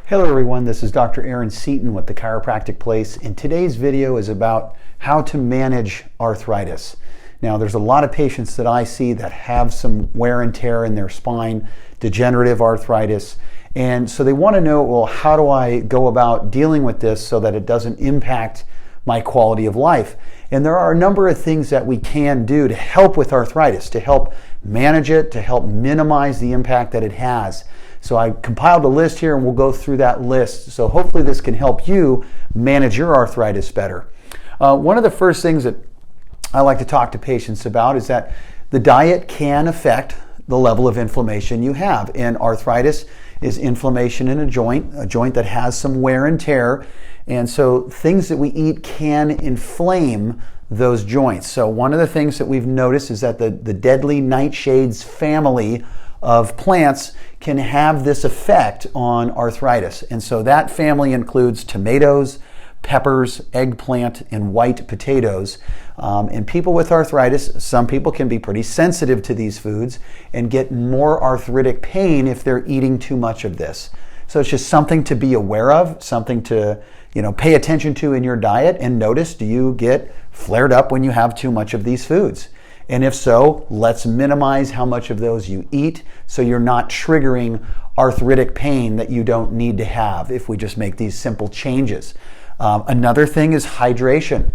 Hello everyone, this is Dr. Seaton with the Chiropractic Place, and today's video is about how to manage arthritis. Now, there's a lot of patients that I see that have some wear and tear in their spine, degenerative arthritis, and so they want to know, well, how do I go about dealing with this so that it doesn't impact my quality of life? And there are a number of things that we can do to help with arthritis, to help manage it, to help minimize the impact that it has. So I compiled a list here and we'll go through that list. So hopefully this can help you manage your arthritis better. One of the first things that I like to talk to patients about is that the diet can affect the level of inflammation you have. And arthritis is inflammation in a joint that has some wear and tear. And so things that we eat can inflame those joints. So one of the things that we've noticed is that the deadly nightshades family of plants can have this effect on arthritis. And so that family includes tomatoes, peppers, eggplant, and white potatoes. And people with arthritis, some people can be pretty sensitive to these foods and get more arthritic pain if they're eating too much of this. So it's just something to be aware of, something to pay attention to in your diet and notice, do you get flared up when you have too much of these foods? And if so, let's minimize how much of those you eat so you're not triggering arthritic pain that you don't need to have if we just make these simple changes. Another thing is hydration.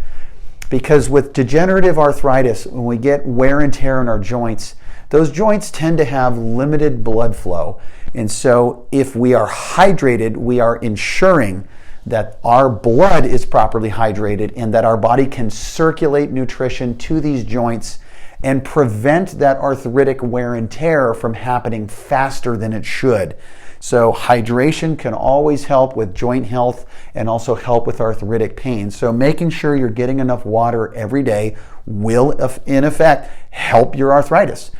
Because with degenerative arthritis, when we get wear and tear in our joints, those joints tend to have limited blood flow. And so if we are hydrated, we are ensuring that our blood is properly hydrated and that our body can circulate nutrition to these joints and prevent that arthritic wear and tear from happening faster than it should. So hydration can always help with joint health and also help with arthritic pain. So making sure you're getting enough water every day will, in effect, help your arthritis.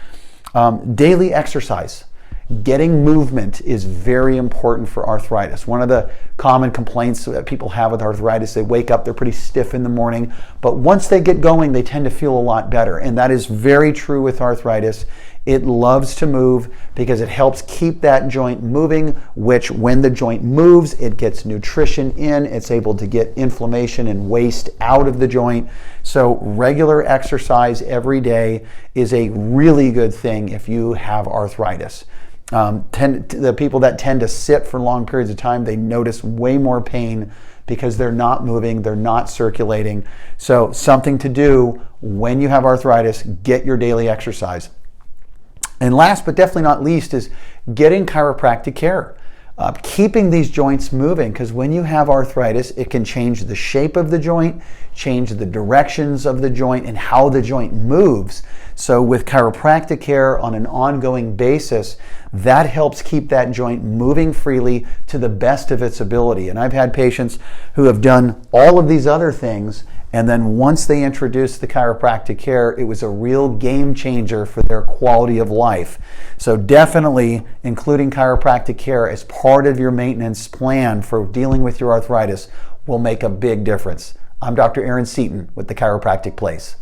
Daily exercise. Getting movement is very important for arthritis. One of the common complaints that people have with arthritis, they wake up, they're pretty stiff in the morning, but once they get going, they tend to feel a lot better. And that is very true with arthritis. It loves to move because it helps keep that joint moving, which when the joint moves, it gets nutrition in, it's able to get inflammation and waste out of the joint. So regular exercise every day is a really good thing if you have arthritis. The people that tend to sit for long periods of time, they notice way more pain because they're not moving, they're not circulating. So something to do when you have arthritis, get your daily exercise. And last but definitely not least is getting chiropractic care. Keeping these joints moving, because when you have arthritis, it can change the shape of the joint, change the directions of the joint, and how the joint moves. So with chiropractic care on an ongoing basis, that helps keep that joint moving freely to the best of its ability. And I've had patients who have done all of these other things, and then once they introduced the chiropractic care, it was a real game changer for their quality of life. So definitely including chiropractic care as part of your maintenance plan for dealing with your arthritis will make a big difference. I'm Dr. Seaton with the Chiropractic Place.